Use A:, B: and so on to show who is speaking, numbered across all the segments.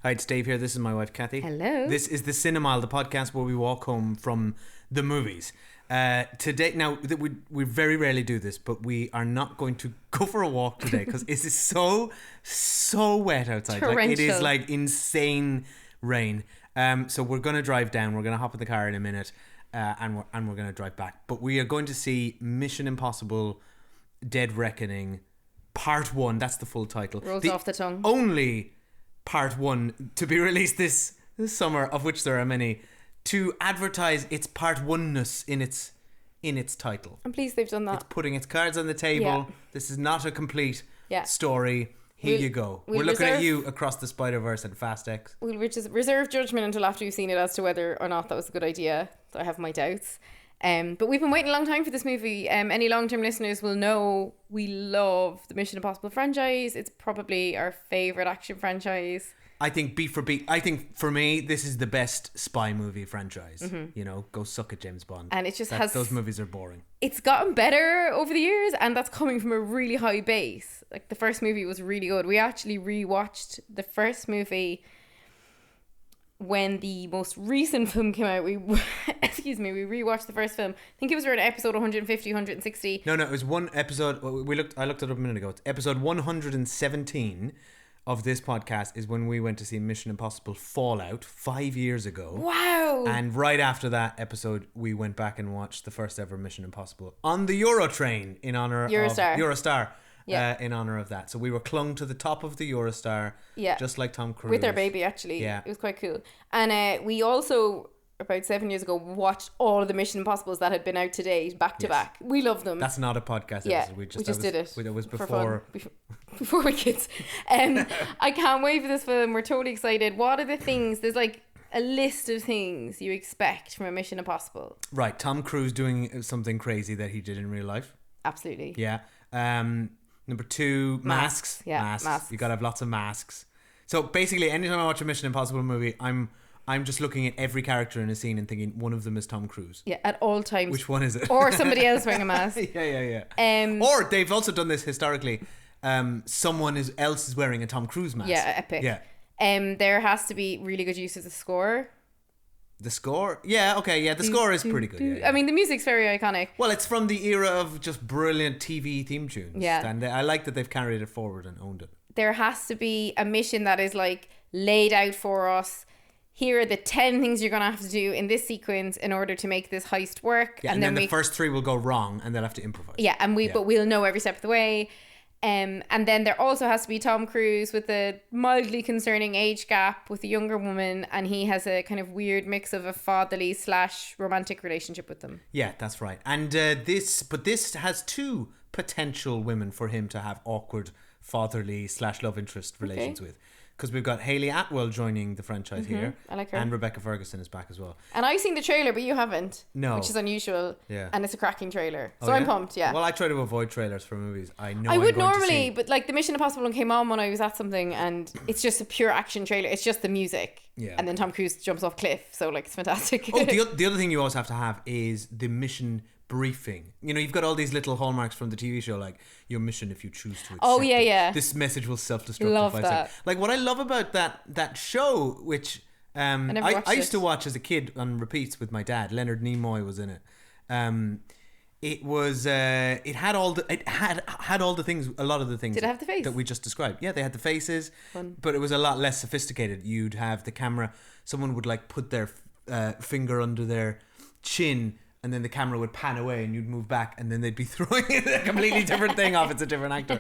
A: Hi, it's Dave here. This is my wife, Kathy.
B: Hello.
A: This is the Cinemile, the podcast where we walk home from the movies. Today, now, we very rarely do this, but we are not going to go for a walk today because it is so wet outside.
B: Torrential.
A: Like, it is like insane rain. So we're going to drive down. We're going to hop in the car in a minute and we're going to drive back. But we are going to see Mission Impossible Dead Reckoning Part 1. That's the full title.
B: Rolls off the tongue.
A: Only Part 1 to be released this summer, of which there are many, to advertise its Part 1-ness in its title.
B: I'm pleased they've done that.
A: It's putting its cards on the table.
B: Yeah.
A: This is not a complete story. Here you go.
B: We'll
A: We're looking at you across the Spider-Verse and Fast X.
B: We'll reserve judgment until after we've seen it as to whether or not that was a good idea. So I have my doubts. But we've been waiting a long time for this movie. Any long-term listeners will know we love the Mission Impossible franchise. It's probably our favourite action franchise.
A: I think beat for beat. I think for me, this is the best spy movie franchise. Mm-hmm. You know, go suck at James Bond.
B: And it just
A: those movies are boring.
B: It's gotten better over the years, and that's coming from a really high base. Like, the first movie was really good. We actually rewatched the first movie when the most recent film came out. We rewatched the first film. I think it was around episode 150, 160.
A: No, it was one episode. I looked it up a minute ago. It's episode 117 of this podcast is when we went to see Mission Impossible Fallout 5 years ago.
B: Wow.
A: And right after that episode, we went back and watched the first ever Mission Impossible on the Eurotrain in honor of Eurostar.
B: Yeah.
A: In honor of that. So we were clung to the top of the Eurostar, just like Tom Cruise.
B: With our baby, actually.
A: Yeah.
B: It was quite cool. And we also, about 7 years ago, watched all of the Mission Impossibles that had been out to date, back to back. We love them.
A: That's not a podcast episode. We just
B: did it.
A: It was before
B: we kids. I can't wait for this film. We're totally excited. What are the things? There's like a list of things you expect from a Mission Impossible.
A: Right. Tom Cruise doing something crazy that he did in real life.
B: Absolutely.
A: Yeah. Number 2, masks.
B: Yeah, masks.
A: You gotta have lots of masks. So basically, anytime I watch a Mission Impossible movie, I'm just looking at every character in a scene and thinking one of them is Tom Cruise.
B: Yeah, at all times.
A: Which one is it?
B: Or somebody else wearing a mask.
A: Yeah. Or they've also done this historically. Someone else is wearing a Tom Cruise mask.
B: Yeah, epic.
A: Yeah.
B: There has to be really good use of the score.
A: The score? Yeah, okay, yeah, the score is pretty good. Yeah.
B: I mean, the music's very iconic.
A: Well, it's from the era of just brilliant TV theme tunes.
B: Yeah.
A: And I like that they've carried it forward and owned it.
B: There has to be a mission that is like laid out for us. Here are the 10 things you're going to have to do in this sequence in order to make this heist work.
A: Yeah, and then the first 3 will go wrong and they'll have to improvise.
B: Yeah, but we'll know every step of the way. And then there also has to be Tom Cruise with a mildly concerning age gap with a younger woman, and he has a kind of weird mix of a fatherly / romantic relationship with them.
A: Yeah, that's right. And this has 2 potential women for him to have awkward fatherly / love interest relations with. Because we've got Hayley Atwell joining the franchise here.
B: I like her.
A: And Rebecca Ferguson is back as well.
B: And I've seen the trailer, but you haven't.
A: No.
B: Which is unusual.
A: Yeah.
B: And it's a cracking trailer. So I'm pumped, yeah.
A: Well, I try to avoid trailers for movies. I
B: would normally, but like the Mission Impossible one came on when I was at something, and it's just a pure action trailer. It's just the music.
A: Yeah.
B: And then Tom Cruise jumps off a cliff. So like, it's fantastic.
A: Oh, the other thing you always have to have is the mission briefing. You know, you've got all these little hallmarks from the TV show, like your mission if you choose to accept it. This message will self-destruct.
B: Love that.
A: Like, what I love about that show, which I used to watch as a kid on repeats with my dad. Leonard Nimoy was in it. It had all the things, a lot of the things.
B: Did it have the face
A: that we just described? Yeah, they had the faces.
B: Fun.
A: But it was a lot less sophisticated. You'd have the camera. Someone would like put their finger under their chin, and then the camera would pan away and you'd move back, and then they'd be throwing a completely different thing off. It's a different actor.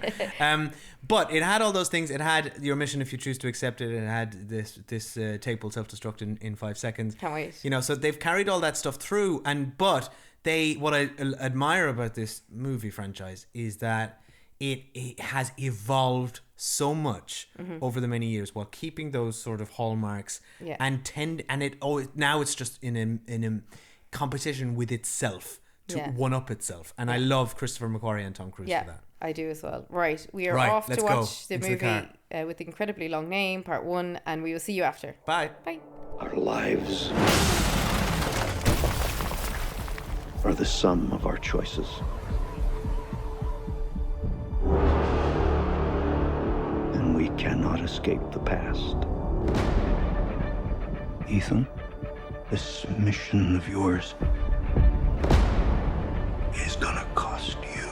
A: But it had all those things. It had your mission if you choose to accept it. It had this tape will self-destruct in 5 seconds.
B: Can't wait.
A: You know, so they've carried all that stuff through. What I admire about this movie franchise is that it has evolved so much over the many years while keeping those sort of hallmarks.
B: Yeah.
A: Now it's just in a competition with itself to one up itself, and I love Christopher McQuarrie and Tom Cruise for that.
B: I do as well. Right, we are off to watch the movie with the incredibly long name, Part 1, and we will see you after.
A: Bye.
C: Our lives are the sum of our choices. And we cannot escape the past. Ethan, this mission of yours is gonna cost you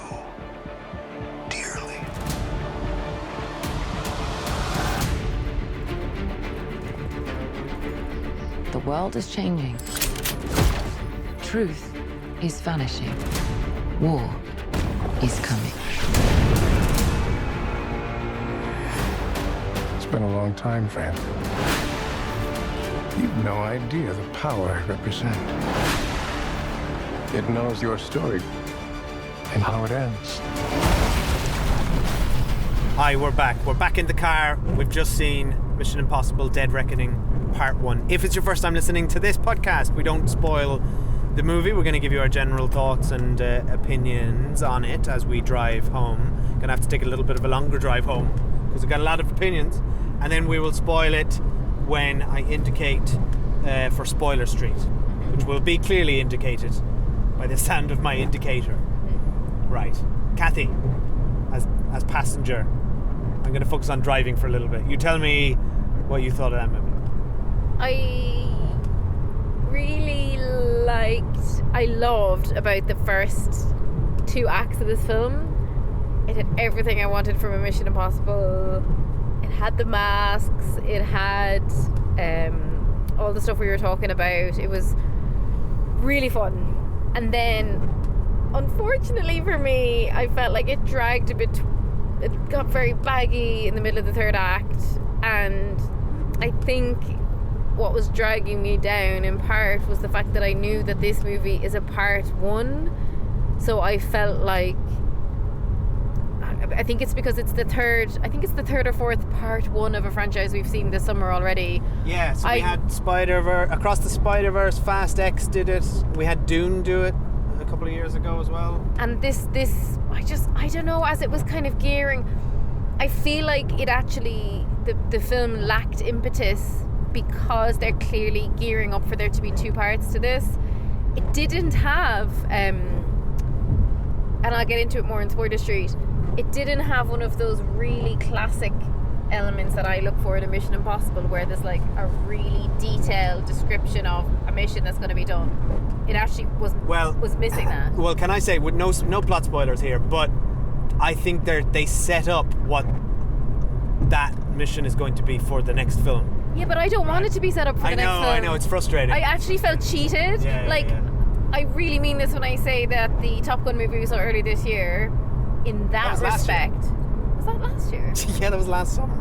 C: dearly.
D: The world is changing. Truth is vanishing. War is coming.
E: It's been a long time, friend. You've no idea the power I represent. It knows your story and how it ends.
A: Hi, we're back. We're back in the car. We've just seen Mission Impossible Dead Reckoning Part 1. If it's your first time listening to this podcast, we don't spoil the movie. We're going to give you our general thoughts and opinions on it as we drive home. Going to have to take a little bit of a longer drive home because we've got a lot of opinions. And then we will spoil it when I indicate for Spoiler Street, which will be clearly indicated by the sound of my indicator. Right. Kathy, as passenger, I'm going to focus on driving for a little bit. You tell me what you thought of that movie.
B: I loved about the first 2 acts of this film. It had everything I wanted from a Mission Impossible. It had the masks, it had all the stuff we were talking about. It was really fun. And then, unfortunately for me, I felt like it dragged a bit. It got very baggy in the middle of the 3rd act, and I think what was dragging me down in part was the fact that I knew that this movie is a part 1, so I felt like I think it's because it's the third or fourth part 1 of a franchise we've seen this summer already.
A: Yeah, so we had Spider-Verse, Across the Spider-Verse, Fast X did it, we had Dune do it a couple of years ago as well.
B: And this I don't know, as it was kind of gearing, I feel like it actually, the film lacked impetus because they're clearly gearing up for there to be 2 parts to this. It didn't have, and I'll get into it more in Spoiler Street, it didn't have one of those really classic elements that I look for in a Mission Impossible, where there's like a really detailed description of a mission that's going to be done. It actually was missing that.
A: Well, can I say, with no plot spoilers here, but I think they set up what that mission is going to be for the next film.
B: Yeah, but I don't want it to be set up for the next film.
A: I know, it's frustrating.
B: I actually felt cheated. Yeah. I really mean this when I say that the Top Gun movie we saw early this year, in that respect... Was that last year?
A: Yeah, that was last summer.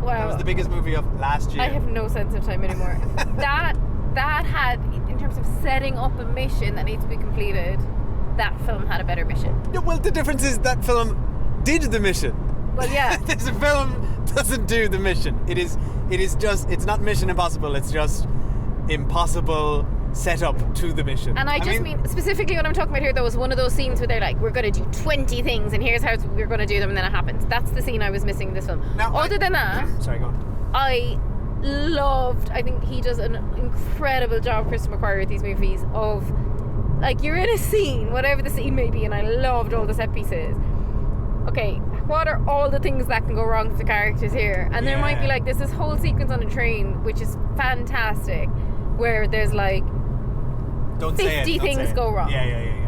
A: Wow. That was the biggest movie of last year.
B: I have no sense of time anymore. that had, in terms of setting up a mission that needs to be completed, that film had a better mission.
A: Yeah, well, the difference is that film did the mission.
B: Well, yeah.
A: This film doesn't do the mission. It is just, it's not Mission Impossible, it's just impossible set up to the mission.
B: And I mean specifically what I'm talking about here, though, is one of those scenes where they're like, we're going to do 20 things and here's how we're going to do them, and then it happens. That's the scene I was missing in this film. Now, other than that,
A: sorry, go on.
B: I think he does an incredible job, Christopher McQuarrie, with these movies, of like, you're in a scene, whatever the scene may be, and I loved all the set pieces. Okay, what are all the things that can go wrong with the characters here? And there might be like, there's this whole sequence on a train which is fantastic, where there's like 50 things go wrong.
A: Yeah.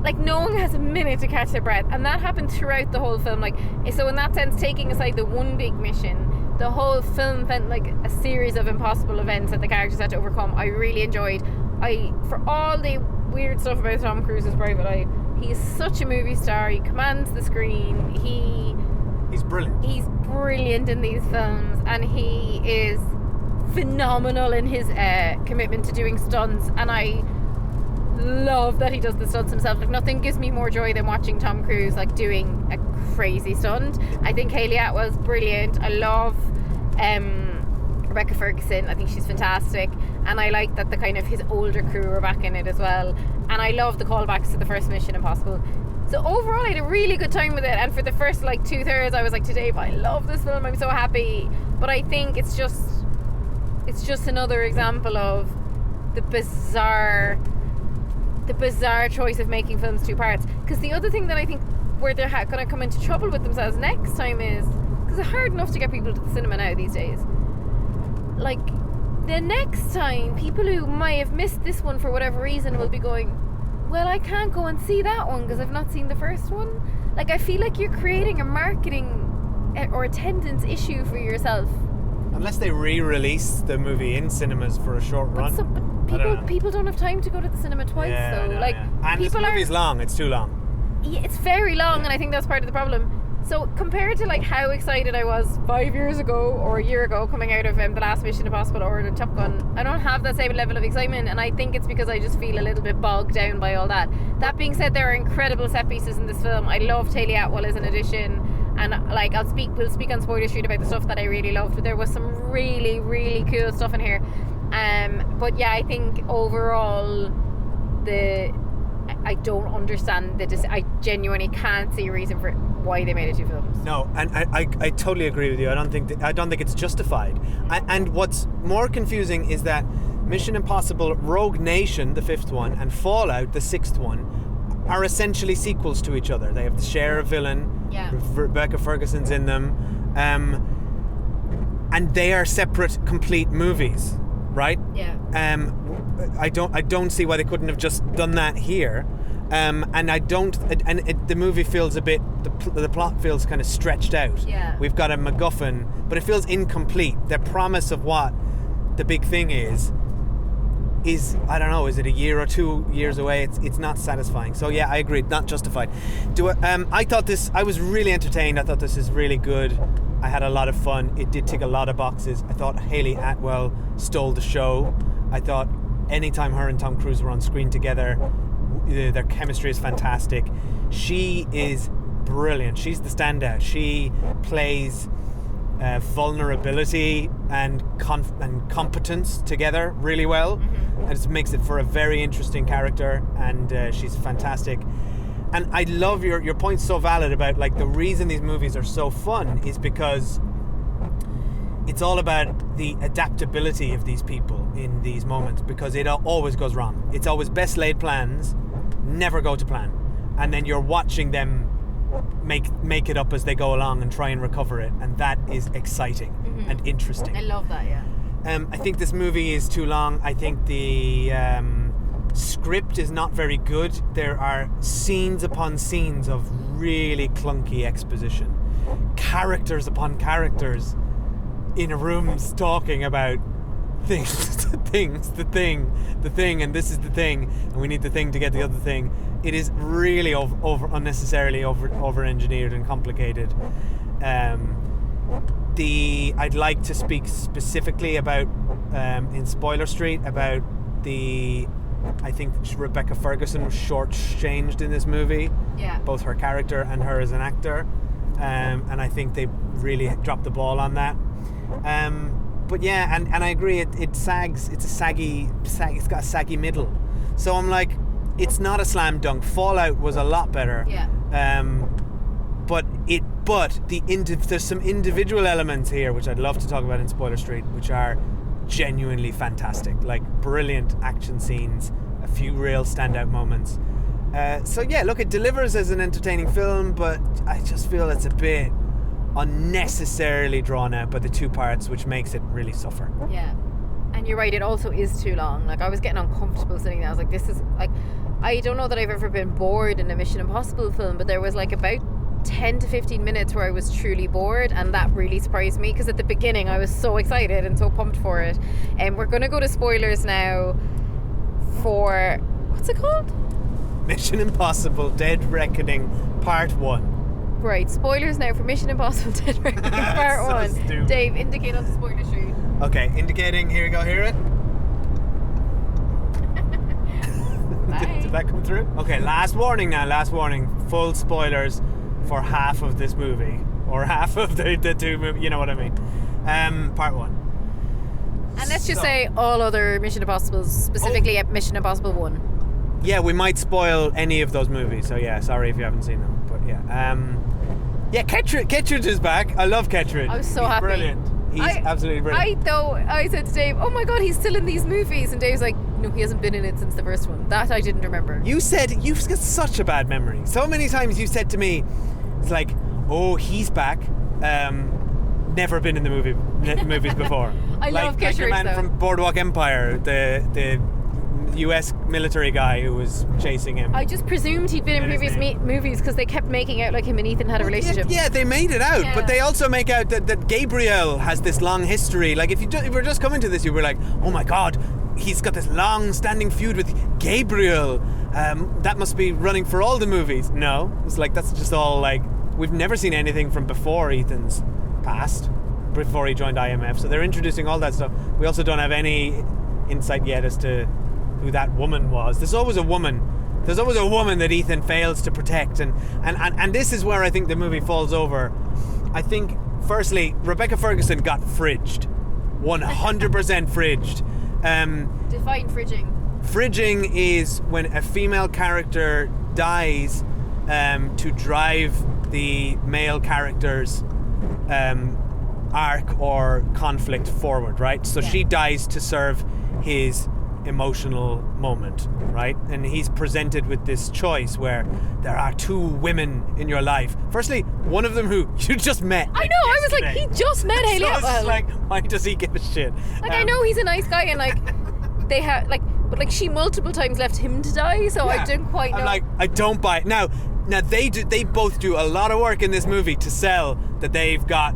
B: Like, no one has a minute to catch their breath, and that happened throughout the whole film. Like, so in that sense, taking aside the one big mission, the whole film felt like a series of impossible events that the characters had to overcome. I really enjoyed. For all the weird stuff about Tom Cruise's private life, he is such a movie star. He commands the screen.
A: He's brilliant.
B: He's brilliant in these films, and he is phenomenal in his commitment to doing stunts, and I love that he does the stunts himself. Like, nothing gives me more joy than watching Tom Cruise like doing a crazy stunt. I think Hayley Atwell's brilliant. I love Rebecca Ferguson. I think she's fantastic, and I like that the kind of his older crew are back in it as well, and I love the callbacks to the first Mission Impossible. So overall, I had a really good time with it, and for the first like 2/3 I was like, today, I love this film, I'm so happy. But I think it's just another example of the bizarre choice of making films 2 parts. Because the other thing that I think where they're going to come into trouble with themselves next time is, because it's hard enough to get people to the cinema now these days, like, the next time, people who might have missed this one for whatever reason will be going, well, I can't go and see that one because I've not seen the first one. Like, I feel like you're creating a marketing or attendance issue for yourself.
F: Unless they re-release the movie in cinemas for a short run.
B: People don't have time to go to the cinema twice, though.
F: And this movie's long. It's too long.
B: Yeah, it's very long, and I think that's part of the problem. So compared to like how excited I was 5 years ago or a year ago coming out of the last Mission Impossible or the Top Gun, I don't have that same level of excitement, and I think it's because I just feel a little bit bogged down by all that. That being said, there are incredible set pieces in this film. I love Taylor Atwell as an addition, and like we'll speak on Spoiler Street about the stuff that I really loved, but there was some really, really cool stuff in here. But yeah, I think overall I don't understand I genuinely can't see a reason for why they made it 2 films.
F: No, and I totally agree with you. I don't think it's justified. And what's more confusing is that Mission Impossible Rogue Nation, the 5th one, and Fallout, the 6th one, are essentially sequels to each other. They have the share of villain.
B: Yeah.
F: Rebecca Ferguson's in them, and they are separate, complete movies, right?
B: Yeah.
F: I don't see why they couldn't have just done that here. The movie feels a bit, the plot feels kind of stretched out.
B: Yeah.
F: We've got a MacGuffin, but it feels incomplete. The promise of what the big thing is I don't know, is it a year or 2 years away? It's not satisfying. So yeah, I agree, not justified. I was really entertained. I thought this is really good. I had a lot of fun. It did tick a lot of boxes. I thought Hayley Atwell stole the show. I thought anytime her and Tom Cruise were on screen together, their chemistry is fantastic. She is brilliant. She's the standout. She plays vulnerability and competence together really well. And it makes it for a very interesting character, and she's fantastic. And I love your point's so valid about like the reason these movies are so fun is because it's all about the adaptability of these people in these moments, because it always goes wrong. It's always best laid plans never go to plan, and then you're watching them make it up as they go along and try and recover it, and that is exciting and interesting.
B: I love that. Yeah.
F: I think this movie is too long. I think the script is not very good. There are scenes upon scenes of really clunky exposition, characters upon characters in rooms talking about things, the thing, and this is the thing, and we need the thing to get the other thing. It is really unnecessarily over engineered and complicated. I'd like to speak specifically about in Spoiler Street about I think Rebecca Ferguson was shortchanged in this movie.
B: Yeah.
F: Both her character and her as an actor, and I think they really dropped the ball on that. But yeah, and I agree. It sags. It's got a saggy middle. So I'm like, it's not a slam dunk. Fallout was a lot better.
B: Yeah.
F: But there's some individual elements here which I'd love to talk about in Spoiler Street, which are genuinely fantastic. Like brilliant action scenes, a few real standout moments. So yeah, look, it delivers as an entertaining film, but I just feel it's a bit unnecessarily drawn out by the 2 parts, which makes it really suffer.
B: Yeah. And you're right, it also is too long. Like, I was getting uncomfortable sitting there. I was like, this is like, I don't know that I've ever been bored in a Mission Impossible film, but there was like about 10 to 15 minutes where I was truly bored, and that really surprised me, because at the beginning I was so excited and so pumped for it. And we're going to go to spoilers now for, what's it called?
F: Mission Impossible Dead Reckoning Part 1.
B: Right, spoilers now for Mission Impossible Dead Reckoning Part 1.
F: Stupid.
B: Dave, indicate on the spoiler street.
F: Okay, indicating, here we go, hear it? Did that come through? Okay, last warning, full spoilers for half of this movie, or half of the 2 movies, you know what I mean. Part 1.
B: And let's just say all other Mission Impossibles, specifically at Mission Impossible 1.
F: Yeah, we might spoil any of those movies, so yeah, sorry if you haven't seen them, but yeah. Yeah, Kettridge is back. I love Kettridge.
B: I was so
F: He's
B: happy.
F: Brilliant. He's absolutely brilliant.
B: I said to Dave, oh my god, he's still in these movies, and Dave's like, no, he hasn't been in it since the first one. That I didn't remember.
F: You said, you've got such a bad memory. So many times you said to me, it's like, oh, he's back. Never been in the movies before.
B: I love
F: like your
B: Kittredge,
F: man
B: though.
F: from Boardwalk Empire, the US military guy who was chasing him.
B: I just presumed he'd been in
F: Forget his
B: previous movies because they kept making out like him and Ethan had a relationship.
F: Yeah, they made it out,
B: Yeah.
F: but they also make out that Gabriel has this long history. Like, if you were just coming to this, you were like, oh my god, he's got this long-standing feud with Gabriel. That must be running for all the movies. No, it's like that's just all like we've never seen anything from before Ethan's past, before he joined IMF. So they're introducing all that stuff. We also don't have any insight yet as to who that woman was. There's always a woman that Ethan fails to protect, and this is where I think the movie falls over. I think, firstly, Rebecca Ferguson got fridged. 100% fridged.
B: Define fridging.
F: Fridging is when a female character dies to drive the male character's arc or conflict forward, right? So she dies to serve his emotional moment, right? And he's presented with this choice where there are two women in your life. Firstly, one of them who you just met.
B: I know, I was like, he just met Hayley
F: So it's
B: Atwell.
F: like, why does he give a shit?
B: Like, I know he's a nice guy and like they have like, but like she multiple times left him to die, so I didn't quite know.
F: I'm like, I don't buy it. Now they both do a lot of work in this movie to sell that they've got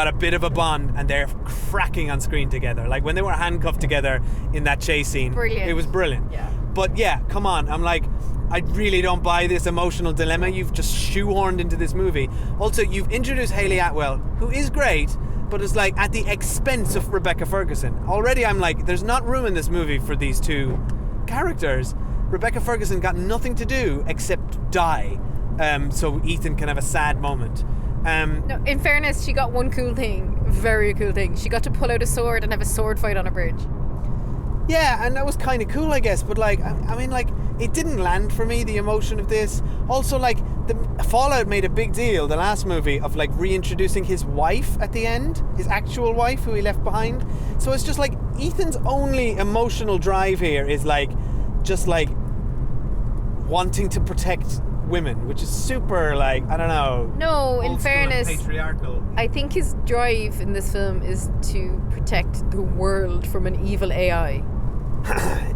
F: a bit of a bond and they're cracking on screen together. Like when they were handcuffed together in that chase scene,
B: Brilliant.
F: It was brilliant.
B: Yeah.
F: But yeah, come on. I'm like, I really don't buy this emotional dilemma you've just shoehorned into this movie. Also, you've introduced Hayley Atwell, who is great, but it's like at the expense of Rebecca Ferguson. Already I'm like, there's not room in this movie for these two characters. Rebecca Ferguson got nothing to do except die, so Ethan can have a sad moment.
B: No, in fairness, she got one cool thing, very cool thing. She got to pull out a sword and have a sword fight on a bridge.
F: Yeah, and that was kind of cool, I guess. But like, I mean, like, it didn't land for me, the emotion of this. Also, like, the Fallout made a big deal, the last movie, of like reintroducing his wife at the end, his actual wife who he left behind. So it's just like Ethan's only emotional drive here is like, just like wanting to protect women, which is super, like, I don't know.
B: No, in
F: old school and
B: fairness,
F: patriarchal.
B: I think his drive in this film is to protect the world from an evil AI.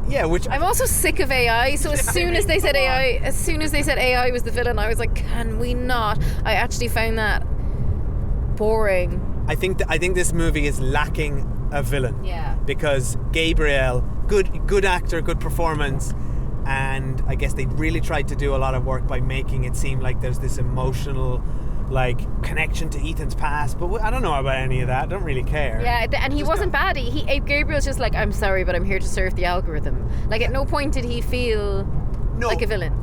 F: Yeah, which
B: I'm also sick of AI, so as soon as they said AI was the villain, I was like, can we not? I actually found that boring.
F: I think this movie is lacking a villain.
B: Yeah.
F: Because Gabriel, good actor, good performance, and I guess they really tried to do a lot of work by making it seem like there's this emotional, like, connection to Ethan's past. But I don't know about any of that. I don't really care.
B: Yeah, and he wasn't bad. Gabriel's just like, I'm sorry, but I'm here to serve the algorithm. Like, at no point did he feel like a villain.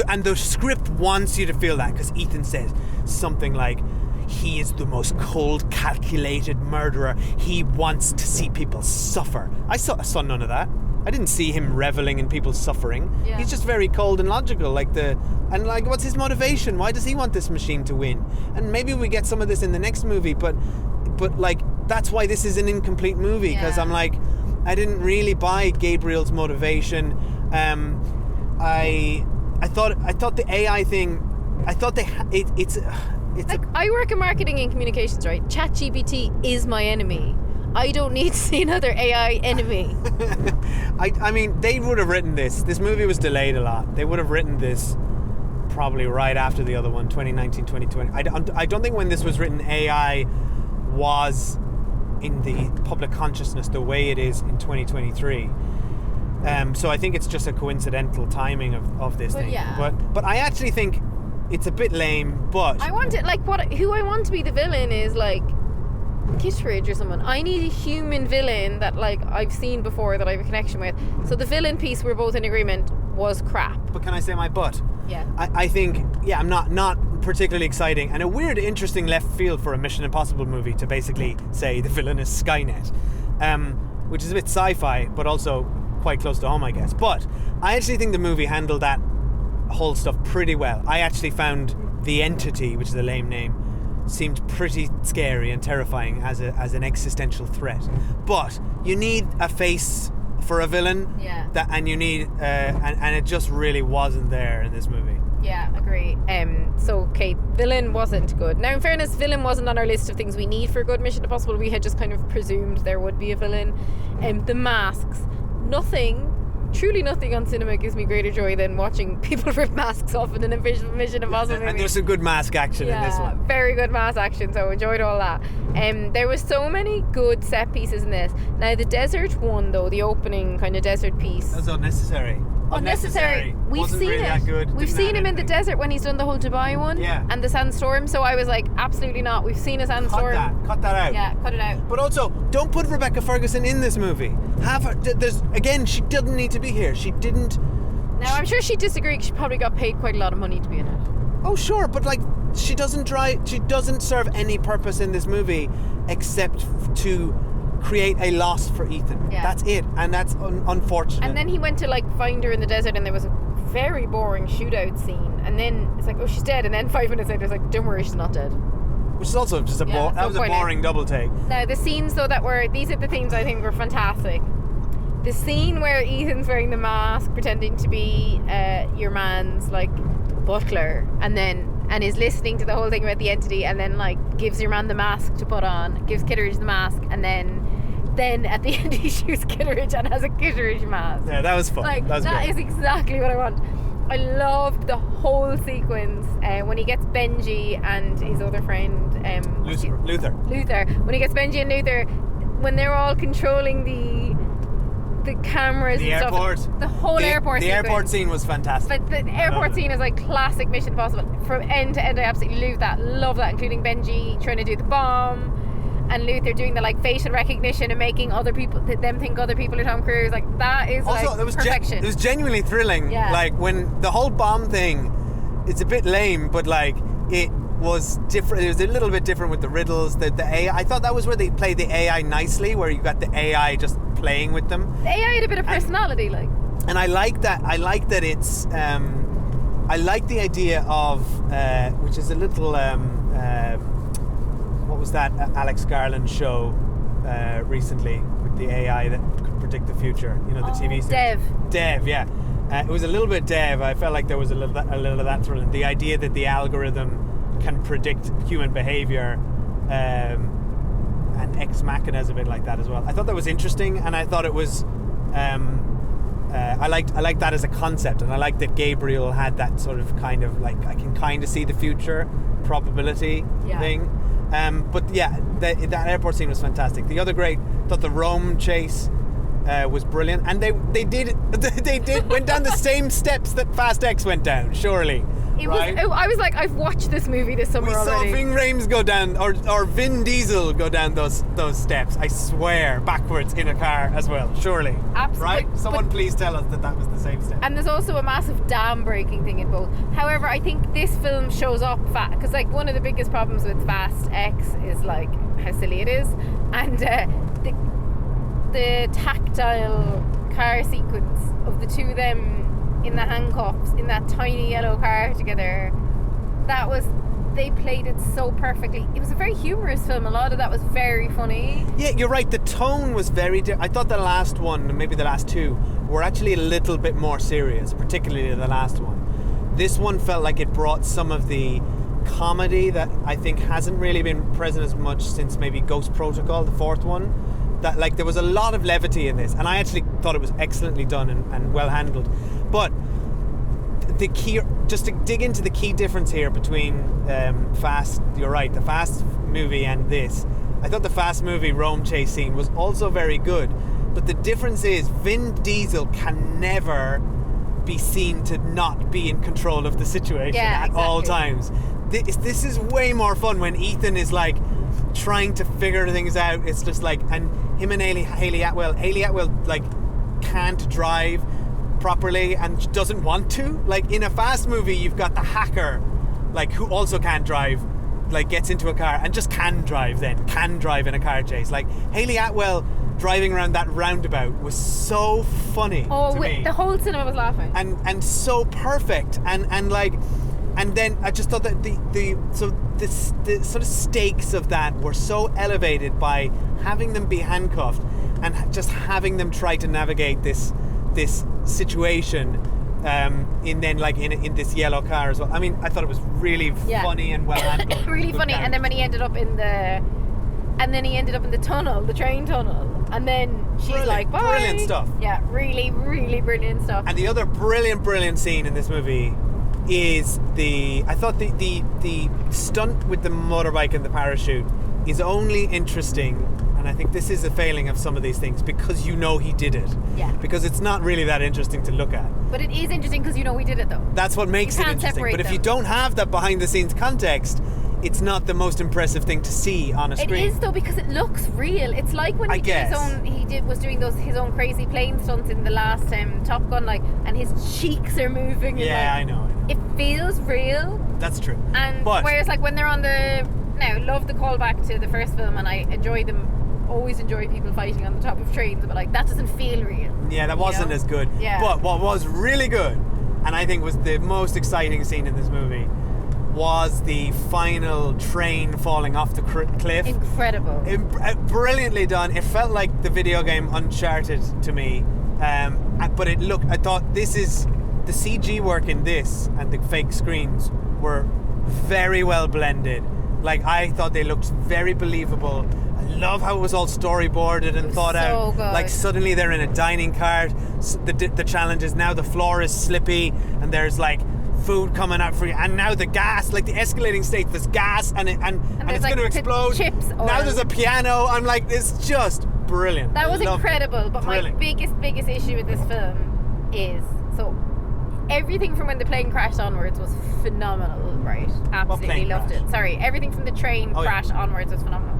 F: And the script wants you to feel that, because Ethan says something like, he is the most cold, calculated murderer. He wants to see people suffer. I saw none of that. I didn't see him reveling in people's suffering.
B: Yeah.
F: He's just very cold and logical. What's his motivation? Why does he want this machine to win? And maybe we get some of this in the next movie, but like, that's why this is an incomplete movie, because I'm like, I didn't really buy Gabriel's motivation. I thought the AI thing, it's
B: Like, I work in marketing and communications, right? ChatGPT is my enemy. I don't need to see another AI enemy.
F: I mean, they would have written this. This movie was delayed a lot. They would have written this probably right after the other one, 2019, 2020. I don't think when this was written, AI was in the public consciousness the way it is in 2023. So I think it's just a coincidental timing of this thing.
B: Yeah.
F: But I actually think it's a bit lame, but...
B: I want it, like, who I want to be the villain is, like, Kittredge or someone. I need a human villain that, like, I've seen before, that I have a connection with. So the villain piece, we're both in agreement, was crap.
F: But can I say my but?
B: Yeah.
F: I think, I'm not particularly exciting, and a weird, interesting left field for a Mission Impossible movie to basically say the villain is Skynet, which is a bit sci-fi, but also quite close to home, I guess. But I actually think the movie handled that whole stuff pretty well. I actually found The Entity, which is a lame name, seemed pretty scary and terrifying as an existential threat. But you need a face for a villain,
B: Yeah.
F: and you need and it just really wasn't there in this movie.
B: Yeah, agree. So, okay, villain wasn't good. Now, in fairness, villain wasn't on our list of things we need for a good Mission Impossible. We had just kind of presumed there would be a villain. The masks. Truly nothing on cinema gives me greater joy than watching people rip masks off in an official Mission Impossible movie.
F: And there's some good mask action in this one.
B: Very good mask action, so enjoyed all that. There was so many good set pieces in this. Now, the desert one, though, the opening kind of desert piece.
F: That's unnecessary.
B: We've
F: Wasn't
B: seen
F: really
B: it.
F: that good.
B: We've
F: Didn't
B: seen
F: add
B: him in the
F: anything.
B: desert when he's done the whole Dubai one.
F: Yeah.
B: And the sandstorm. So I was like, absolutely not. We've seen a sandstorm.
F: Cut that out.
B: Yeah, cut it out.
F: But also, don't put Rebecca Ferguson in this movie. Have her. She didn't need to be here. She didn't.
B: Now I'm sure she'd disagree. She probably got paid quite a lot of money to be in it.
F: Oh sure, but like she doesn't serve any purpose in this movie except to create a loss for Ethan.
B: Yeah.
F: That's it, and that's unfortunate.
B: And then he went to like find her in the desert, and there was a very boring shootout scene. And then it's like, oh, she's dead. And then 5 minutes later, it's like, don't worry, she's not dead.
F: Which is also just that was a boring double take.
B: Now the scenes though these are the things I think were fantastic. The scene where Ethan's wearing the mask, pretending to be your man's like butler, and is listening to the whole thing about the entity, and then like gives your man the mask to put on, gives Kitteridge the mask, and then at the end he shoots Kitteridge and has a Kitteridge mask.
F: Yeah, that was fun.
B: Like
F: that
B: is exactly what I want. I loved the whole sequence when he gets Benji and his other friend
F: Luther.
B: When he gets Benji and Luther, when they're all controlling the cameras
F: The
B: and
F: airport.
B: stuff. The whole airport
F: The
B: sequence.
F: airport scene was fantastic.
B: But the airport scene is like classic Mission Impossible. From end to end, I absolutely love that, including Benji trying to do the bomb and Luther doing the like facial recognition and making other people them think other people are Tom Cruise. Like that is
F: Also,
B: like
F: it was
B: perfection.
F: it was genuinely thrilling.
B: Yeah.
F: Like when the whole bomb thing, it's a bit lame, but like it was different. It was a little bit different with the riddles. The AI. I thought that was where they played the AI nicely, where you got the AI just playing with them.
B: The AI had a bit of personality,
F: And I like that. I like that it's. I like the idea of which is a little. What was that Alex Garland show recently with the AI that could predict the future? You know, the TV series. Dev, yeah. It was a little bit Dev. I felt like there was a little of that thrilling. The idea that the algorithm can predict human behavior, and Ex Machina is a bit like that as well. I thought that was interesting, and I thought it was. I liked that as a concept, and I like that Gabriel had that sort of kind of like I can kind of see the future probability thing. But yeah, that airport scene was fantastic. The other thought the Rome chase was brilliant, and they went down the same steps that Fast X went down. Surely,
B: I was like, I've watched this movie this summer already.
F: We saw Ving Rhames go down, or Vin Diesel go down those steps. I swear, backwards in a car as well. Surely,
B: absolutely.
F: Right? Someone please tell us that was the same step.
B: And there's also a massive dam breaking thing in both. However, I think this film shows up because like one of the biggest problems with Fast X is like how silly it is, and the tactile car sequence of the two of them in the handcuffs in that tiny yellow car together, they played it so perfectly. It was a very humorous film. A lot of that was very funny.
F: Yeah, you're right. The tone was very I thought the last one, and maybe the last two, were actually a little bit more serious, particularly the last one. This one felt like it brought some of the comedy that I think hasn't really been present as much since maybe Ghost Protocol, the fourth one. That like there was a lot of levity in this, and I actually thought it was excellently done and well handled. But the key, just to dig into the key difference here between Fast, you're right, the Fast movie and this. I thought the Fast movie Rome chase scene was also very good, but the difference is Vin Diesel can never be seen to not be in control of the situation at all times. This is way more fun when Ethan is like trying to figure things out. It's just like, and him and Hayley Atwell like can't drive properly and doesn't want to. Like in a Fast movie, you've got the hacker, like who also can't drive, like gets into a car and just can drive in a car chase. Like Hayley Atwell driving around that roundabout was so funny. To me.
B: The whole cinema was laughing.
F: And so perfect and like. And then I just thought that the sort of stakes of that were so elevated by having them be handcuffed and just having them try to navigate this situation in then like in this yellow car as well. I mean, I thought it was really funny and well handled.
B: Really funny. And then when he ended up in the tunnel, the train tunnel, and then she's like, bye.
F: Brilliant stuff.
B: Yeah, really, really brilliant stuff.
F: And the other brilliant scene in this movie is I thought the stunt with the motorbike and the parachute is only interesting, and I think this is a failing of some of these things, because you know he did it.
B: Yeah.
F: Because it's not really that interesting to look at.
B: But it is interesting because you know we did it though.
F: That's what makes it interesting. But if you don't have that behind the scenes context, it's not the most impressive thing to see on a screen.
B: It is though, because it looks real. It's like when he was doing his own crazy plane stunts in the last Top Gun, like, and his cheeks are moving.
F: Yeah,
B: and, like,
F: I know.
B: It feels real.
F: That's true.
B: And whereas like when they're on love the callback to the first film, and I always enjoy people fighting on the top of trains, but like that doesn't feel real.
F: Yeah, that wasn't as good.
B: Yeah.
F: But what was really good, and I think was the most exciting scene in this movie, was the final train falling off the cliff.
B: Incredible.
F: Brilliantly done. It felt like the video game Uncharted to me. But I thought the CG work in this and the fake screens were very well blended. Like, I thought they looked very believable. I love how it was all storyboarded and thought out.
B: Good.
F: Like, suddenly they're in a dining cart. The challenge is now the floor is slippy and there's like food coming out for you, and now the gas, like the escalating state, there's gas and it's
B: like
F: going to explode.
B: Chips
F: now there's a piano. I'm like, it's just brilliant.
B: That was incredible. But my biggest issue with this film is, so everything from when the plane crashed onwards was phenomenal, right? Absolutely loved it. Sorry, everything from the train crash onwards was phenomenal.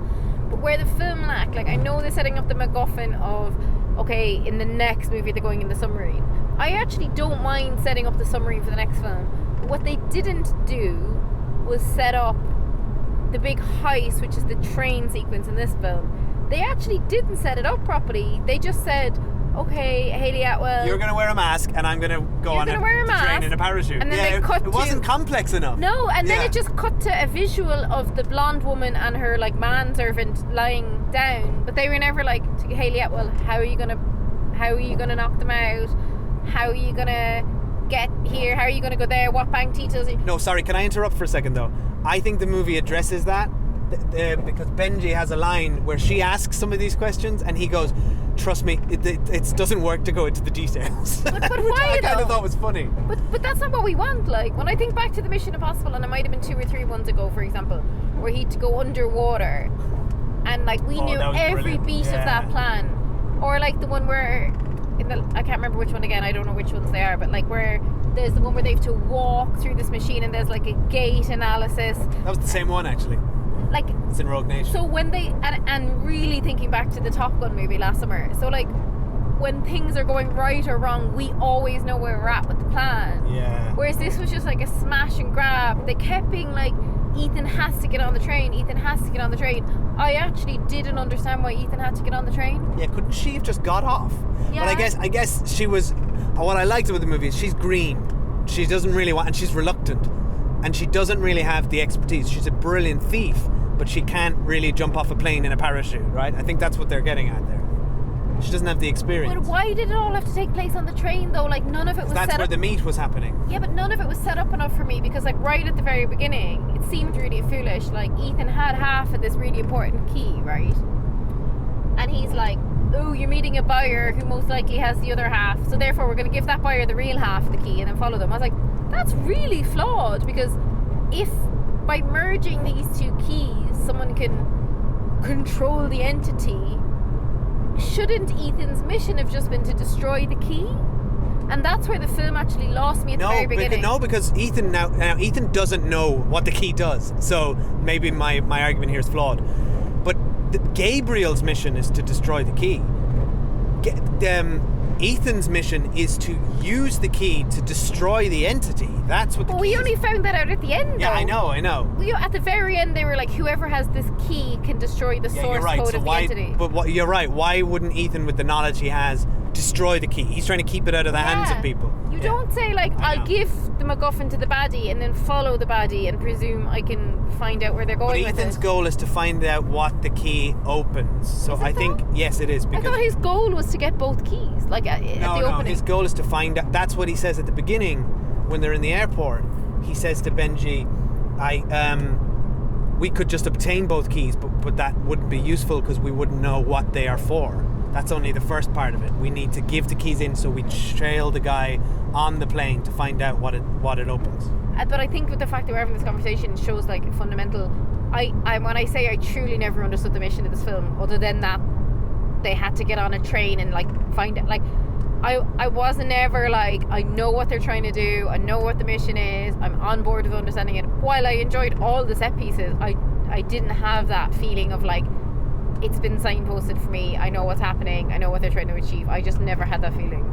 B: But where the film lacked, like, I know they're setting up the MacGuffin of, okay, in the next movie they're going in the submarine. I actually don't mind setting up the submarine for the next film. But what they didn't do was set up the big heist, which is the train sequence in this film. They actually didn't set it up properly. They just said, okay, Hayley Atwell,
F: you're going to wear a mask and I'm going to go on a train in a parachute.
B: And then it
F: wasn't complex enough.
B: No, and then it just cut to a visual of the blonde woman and her like manservant lying down. But they were never like, to Hayley Atwell, how are you gonna knock them out? How are you gonna get here? How are you gonna go there? What bank details?
F: No, sorry, can I interrupt for a second though? I think the movie addresses that because Benji has a line where she asks some of these questions and he goes, trust me, it doesn't work to go into the details.
B: But
F: Which
B: why
F: I kind of thought was funny.
B: But that's not what we want. Like, when I think back to the Mission Impossible, and it might have been 2 or 3 months ago, for example, where he had to go underwater, and like we knew every beat of that plan. Or like the one where I can't remember which one again, I don't know which ones they are, but like where there's the one where they have to walk through this machine and there's like a gate analysis.
F: That was the same one actually.
B: Like,
F: it's in Rogue Nation.
B: So when they and really thinking back to the Top Gun movie last summer, so like when things are going right or wrong, we always know where we're at with the plan.
F: Yeah.
B: Whereas this was just like a smash and grab. They kept being like, Ethan has to get on the train. Ethan has to get on the train. I actually didn't understand why Ethan had to get on the train.
F: Yeah, couldn't she have just got off?
B: Yeah.
F: But I guess she was. What I liked about the movie is she's green. She doesn't really want, and she's reluctant, and she doesn't really have the expertise. She's a brilliant thief, but she can't really jump off a plane in a parachute, right? I think that's what they're getting at there. She doesn't have the experience.
B: But why did it all have to take place on the train though? Like none of it was set up.
F: That's where the meet was happening.
B: Yeah, but none of it was set up enough for me because like right at the very beginning, it seemed really foolish. Like Ethan had half of this really important key, right? And he's like, oh, you're meeting a buyer who most likely has the other half, so therefore we're going to give that buyer the real half of the key and then follow them. I was like, that's really flawed, because if by merging these two keys someone can control the entity, shouldn't Ethan's mission have just been to destroy the key? And that's where the film actually lost me at the very beginning.
F: No, because Ethan now Ethan doesn't know what the key does, so maybe my argument here is flawed. But Gabriel's mission is to destroy the key. Ethan's mission is to use the key to destroy the entity. That's what the key
B: we
F: is.
B: only found that out at the end, though.
F: Yeah, I know.
B: At the very end, they were like, whoever has this key can destroy the source code of the entity.
F: But you're right. Why wouldn't Ethan, with the knowledge he has, destroy the key. He's trying to keep it out of the hands of people.
B: You
F: Yeah.
B: don't say like,
F: I know.
B: I'll give the MacGuffin to the baddie and then follow the baddie and presume I can find out where they're
F: But
B: going with
F: Ethan's
B: it.
F: goal is to find out what the key opens. So
B: Is it
F: I think
B: though?
F: yes, it is
B: I
F: because
B: thought his goal was to get both keys, like at the opening.
F: his goal is to find out. That's what he says at the beginning when they're in the airport. He says to Benji, we could just obtain both keys, but that wouldn't be useful because we wouldn't know what they are for. That's only the first part of it. We need to give the keys in so we trail the guy on the plane to find out what it opens.
B: But I think with the fact that we're having this conversation, it shows like a fundamental. I when I say I truly never understood the mission of this film, other than that they had to get on a train and like find it. Like I wasn't ever like, I know what they're trying to do, I know what the mission is, I'm on board with understanding it. While I enjoyed all the set pieces, I didn't have that feeling of like, it's been signposted for me, I know what's happening, I know what they're trying to achieve. I just never had that feeling.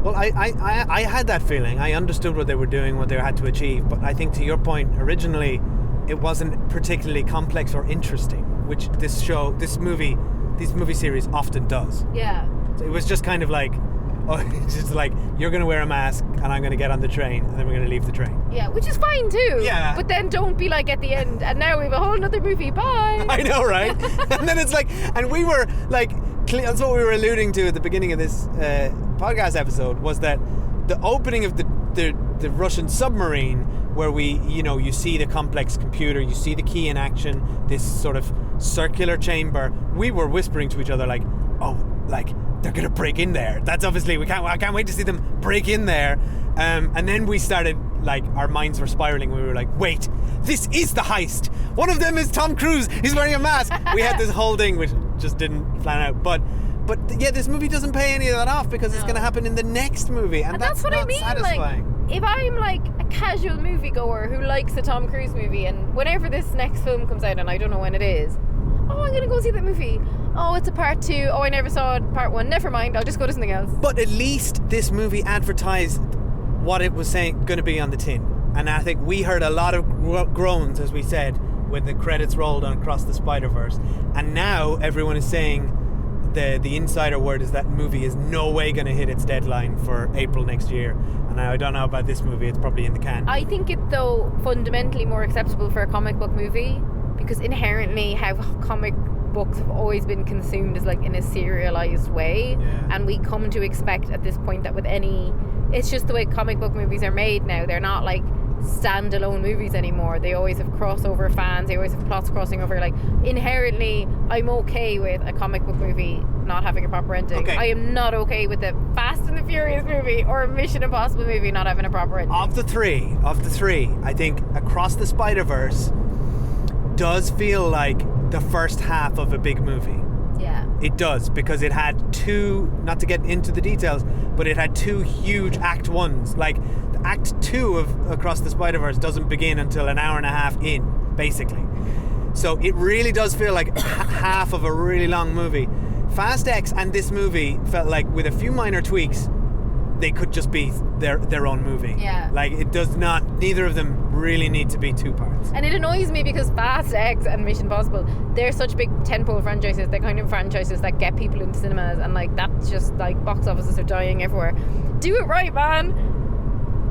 F: Well, I had that feeling. I understood what they were doing, what they had to achieve, but I think to your point, originally it wasn't particularly complex or interesting, which this movie series often does.
B: Yeah.
F: So it was just kind of like, it's just like, you're going to wear a mask and I'm going to get on the train and then we're going to leave the train.
B: Yeah, which is fine too.
F: Yeah.
B: But then don't be like at the end, and now we have a whole nother movie, bye.
F: I know, right? And then it's like, and we were like, that's what we were alluding to at the beginning of this podcast episode, was that the opening of the Russian submarine, where you see the complex computer, you see the key in action, this sort of circular chamber. We were whispering to each other like, oh, like they're gonna break in there. That's obviously I can't wait to see them break in there. And then we started, like, our minds were spiraling. We were like, wait, this is the heist. One of them is Tom Cruise. He's wearing a mask. We had this whole thing which just didn't plan out. But yeah, this movie doesn't pay any of that off because it's going to happen in the next movie, and that's
B: what
F: not
B: I mean.
F: satisfying.
B: Like, if I'm like a casual moviegoer who likes a Tom Cruise movie, and whenever this next film comes out, and I don't know when it is, oh, I'm gonna go see that movie. Oh, it's a part 2. Oh, I never saw part 1. Never mind. I'll just go to something else.
F: But at least this movie advertised what it was saying going to be on the tin, and I think we heard a lot of groans, as we said, when the credits rolled on Across the Spider-Verse, and now everyone is saying the insider word is that movie is no way going to hit its deadline for April next year. And I don't know about this movie, it's probably in the can.
B: I think it, though, fundamentally more acceptable for a comic book movie, because inherently how comic books have always been consumed is like in a serialized way, and we come to expect at this point that with any, it's just the way comic book movies are made now. They're not like standalone movies anymore. They always have crossover fans, they always have plots crossing over. Like, inherently I'm okay with a comic book movie not having a proper ending.
F: Okay.
B: I am not okay with a Fast and the Furious movie or a Mission Impossible movie not having a proper ending.
F: Of the three, I think Across the Spider-Verse does feel like the first half of a big movie.
B: Yeah.
F: It does, because it had two, not to get into the details, but it had two huge Act 1s. Like, Act 2 of Across the Spider-Verse doesn't begin until an hour and a half in, basically. So it really does feel like half of a really long movie. Fast X and this movie felt like, with a few minor tweaks, they could just be their own movie.
B: Yeah.
F: Like, it does not, neither of them really need to be two parts.
B: And it annoys me because Fast X and Mission Impossible, they're such big tentpole franchises. They're kind of franchises that get people into cinemas, and like, that's just like, box offices are dying everywhere. Do it right, man.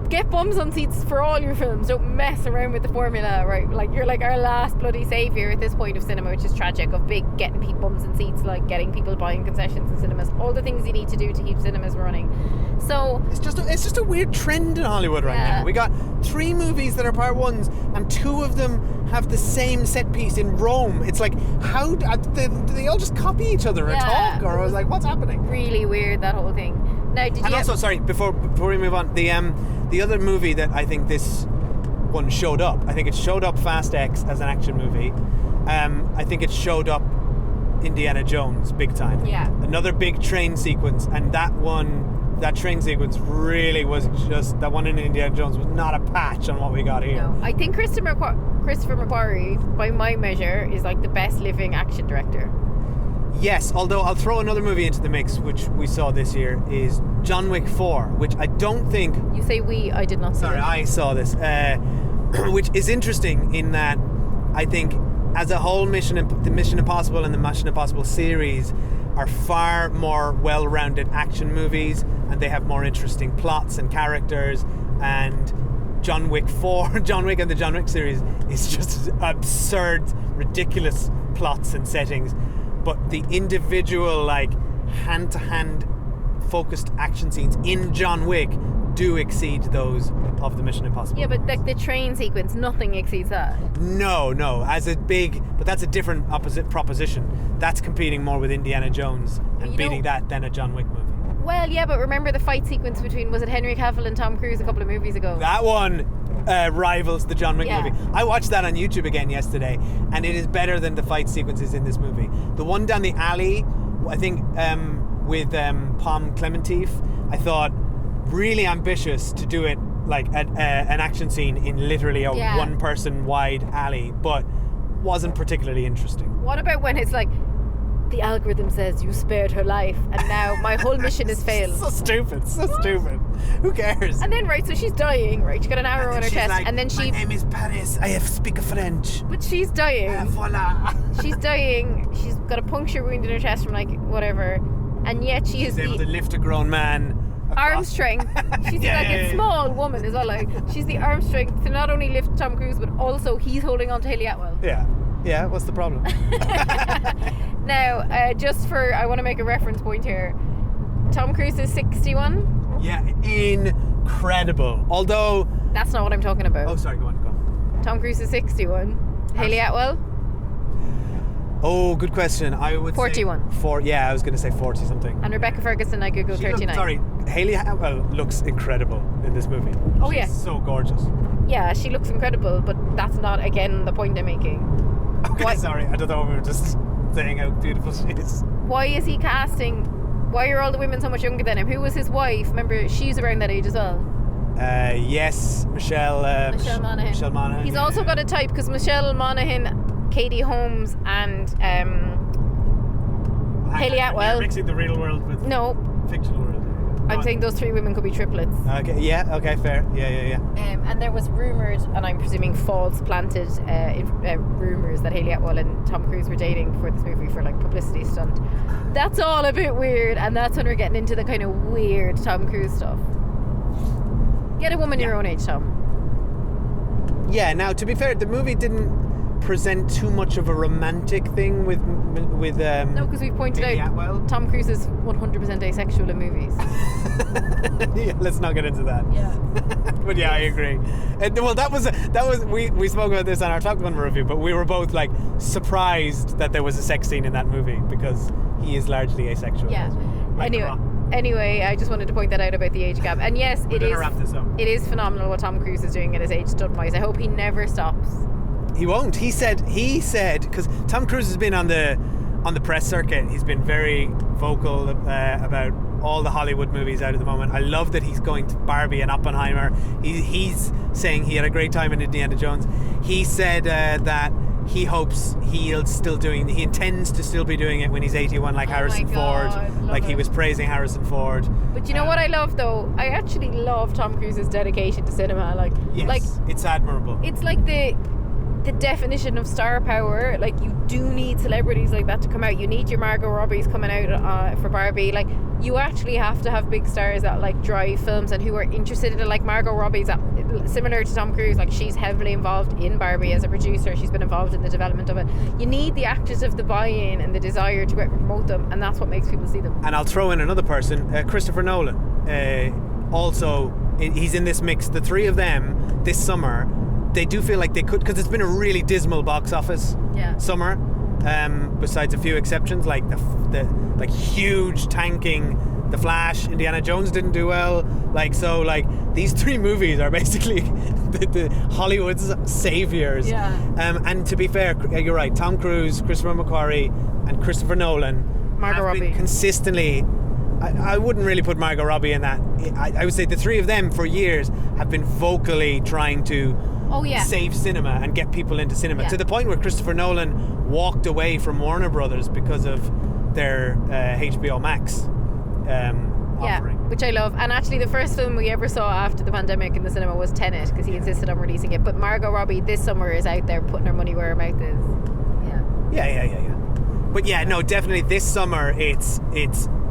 B: Get bums on seats for all your films. Don't mess around with the formula, right? Like, you're like our last bloody saviour at this point of cinema, which is tragic, of getting people bums in seats, like getting people buying concessions in cinemas, all the things you need to do to keep cinemas running. So
F: It's just a weird trend in Hollywood right now. We got 3 movies that are part 1s, and 2 of them have the same set piece in Rome. It's like, how do they all just copy each other or talk, or I was like, what's happening?
B: really weird, that whole thing. Now, did
F: And
B: you
F: also, sorry, before we move on, the other movie that I think this one showed up, I think it showed up Fast X as an action movie. I think it showed up Indiana Jones big time.
B: Yeah.
F: Another big train sequence, and that train sequence really was just, that one in Indiana Jones was not a patch on what we got here.
B: No, I think Christopher McQuarrie, by my measure, is like the best living action director.
F: Yes, although I'll throw another movie into the mix, which we saw this year, is John Wick 4, which I don't think...
B: You say we, I did not see
F: Sorry,
B: it.
F: I saw this, which is interesting in that I think as a whole, the Mission Impossible and the Mission Impossible series are far more well-rounded action movies, and they have more interesting plots and characters. And John Wick and the John Wick series is just absurd, ridiculous plots and settings. But the individual, like, hand-to-hand focused action scenes in John Wick do exceed those of the Mission Impossible.
B: Yeah, but like the train sequence, nothing exceeds that.
F: No, but that's a different opposite proposition. That's competing more with Indiana Jones and beating that than a John Wick movie.
B: Well, yeah, but remember the fight sequence between, was it Henry Cavill and Tom Cruise a couple of movies ago?
F: That one rivals the John Wick movie. I watched that on YouTube again yesterday, and it is better than the fight sequences in this movie. The one down the alley, I think, with Palm Clementif, I thought really ambitious to do it like an action scene in literally a one-person wide alley, but wasn't particularly interesting.
B: What about when it's like, the algorithm says you spared her life, and now my whole mission has failed.
F: So stupid. Who cares?
B: And then, right, so she's dying, right? She got an arrow in her chest,
F: like,
B: and then
F: my name is Paris. I have speak French.
B: But she's dying.
F: Voila.
B: She's dying. She's got a puncture wound in her chest from like whatever, and yet she's
F: able to lift a grown man.
B: Arm strength. She's a small woman as well. Like she's the arm strength to not only lift Tom Cruise, but also he's holding on to Haley Atwell.
F: Yeah. What's the problem?
B: Now, I want to make a reference point here. Tom Cruise is 61.
F: Yeah, incredible. Although
B: that's not what I'm talking about.
F: Oh, sorry. Go on.
B: Tom Cruise is 61. Haley Atwell.
F: Oh, good question. I would
B: 41.
F: Say I was going to say 40 something.
B: And Rebecca Ferguson, I could go 39.
F: Haley Atwell looks incredible in this movie.
B: Oh,
F: She's so gorgeous.
B: Yeah, she looks incredible, but that's not, again, the point I'm making.
F: Okay, sorry. I don't know. We were just saying how beautiful she is.
B: Why is he casting? Why are all the women so much younger than him? Who was his wife? Remember, she's around that age as well.
F: Yes, Michelle Monaghan. Michelle Monaghan.
B: He's also got a type because Michelle Monaghan, Katie Holmes, and Haley Atwell.
F: You're mixing the real world with fictional world.
B: I'm saying those three women could be triplets.
F: Okay, yeah, okay, fair. Yeah.
B: And there was rumoured, and I'm presuming false planted rumours that Haley Atwell and Tom Cruise were dating for this movie for like publicity stunt. That's all a bit weird, and that's when we're getting into the kind of weird Tom Cruise stuff. Get a woman your own age, Tom.
F: Yeah, now to be fair, the movie didn't present too much of a romantic thing with
B: no, because we pointed
F: Haley
B: out
F: Atwell.
B: Tom Cruise is 100% asexual in movies.
F: Yeah, let's not get into that.
B: Yeah.
F: But yeah, I agree. Well, that was we spoke about this on our Top Gun review, but we were both like surprised that there was a sex scene in that movie because he is largely asexual.
B: Yeah.
F: Like
B: Anyway, I just wanted to point that out about the age gap. And yes, it is phenomenal what Tom Cruise is doing at his age stunt-wise. I hope he never stops.
F: He won't. He said because Tom Cruise has been on the press circuit. He's been very vocal about all the Hollywood movies out at the moment. I love that he's going to Barbie and Oppenheimer. He's saying he had a great time in Indiana Jones. He said that he hopes he intends to still be doing it when he's 81, like Harrison Ford. Like he was praising Harrison Ford.
B: But you know what I love though? I actually love Tom Cruise's dedication to cinema.
F: It's admirable.
B: It's like the definition of star power. Like you do need celebrities like that to come out. You need your Margot Robbies coming out for Barbie. Like you actually have to have big stars that like drive films and who are interested in it. Like Margot Robbie's similar to Tom Cruise. Like she's heavily involved in Barbie as a producer. She's been involved in the development of it. You need the actors of the buy-in and the desire to go out and promote them, and that's what makes people see them.
F: And I'll throw in another person, Christopher Nolan. Also, he's in this mix. The three of them this summer. They do feel like they could, because it's been a really dismal box office summer. Besides a few exceptions, like the like huge tanking, The Flash, Indiana Jones didn't do well. These three movies are basically the Hollywood's saviors.
B: Yeah.
F: And to be fair, you're right. Tom Cruise, Christopher McQuarrie, and Christopher Nolan,
B: Margot Robbie,
F: consistently. I wouldn't really put Margot Robbie in that. I would say the three of them for years have been vocally trying to save cinema and get people into cinema, to the point where Christopher Nolan walked away from Warner Brothers because of their HBO Max offering.
B: Which I love. And actually the first film we ever saw after the pandemic in the cinema was Tenet, because he insisted on releasing it. But Margot Robbie this summer is out there putting her money where her mouth is.
F: Yeah. But yeah, no, definitely this summer it's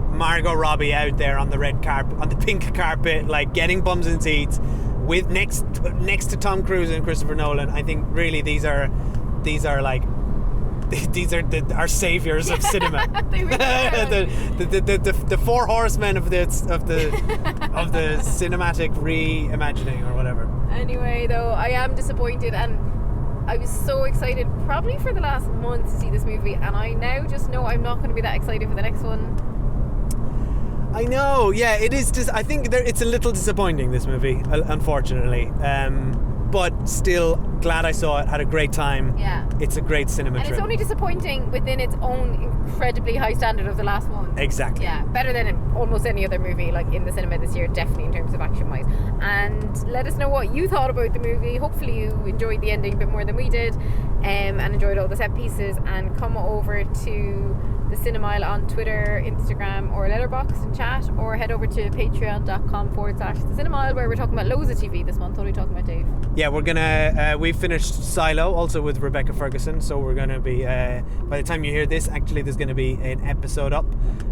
F: Margot Robbie out there on the red carpet, on the pink carpet, like getting bums in seats with next to Tom Cruise and Christopher Nolan. I think really these are like our saviors of cinema.
B: They really are.
F: the four horsemen of the cinematic reimagining or whatever.
B: Anyway, though, I am disappointed, and I was so excited probably for the last month to see this movie, and I now just know I'm not going to be that excited for the next one.
F: I know, yeah, it is just, I think it's a little disappointing, this movie, unfortunately. But still, glad I saw it, had a great time.
B: Yeah.
F: It's a great cinema
B: And
F: trip.
B: it's only disappointing within its own incredibly high standard of the last one.
F: Exactly.
B: Yeah, better than almost any other movie like in the cinema this year, definitely in terms of action wise. And let us know what you thought about the movie. Hopefully you enjoyed the ending a bit more than we did, and enjoyed all the set pieces. And come over to the Cinemile on Twitter, Instagram, or Letterboxd and chat, or head over to patreon.com/the Cinemile, where we're talking about loads of TV this month. What are we talking about, Dave?
F: Yeah, we're gonna we finished Silo also with Rebecca Ferguson, so we're gonna be by the time you hear this, actually there's gonna be an episode up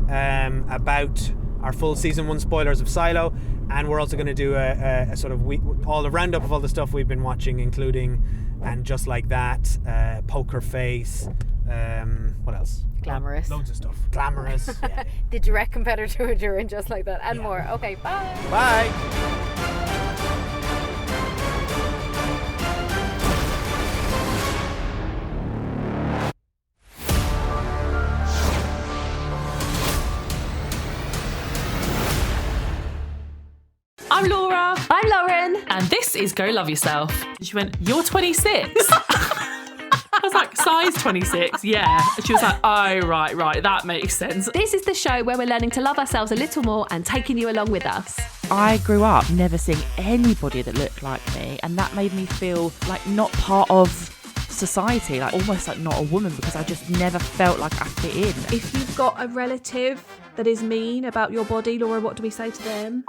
F: about our full season 1 spoilers of Silo, and we're also gonna do a sort of all the roundup of all the stuff we've been watching, including And Just Like That, Poker Face, what else?
B: Glamorous.
F: Loads of stuff. Glamorous. Yeah.
B: The direct competitor to And Just Like That, and more. Okay, bye.
F: Bye.
G: I'm Laura.
H: I'm Lauren.
G: And this is Go Love Yourself. She went, you're 26? I was like, size 26? Yeah. And she was like, oh, right, that makes sense.
H: This is the show where we're learning to love ourselves a little more and taking you along with us.
I: I grew up never seeing anybody that looked like me, and that made me feel like not part of society, like almost like not a woman, because I just never felt like I fit in.
J: If you've got a relative that is mean about your body, Laura, what do we say to them?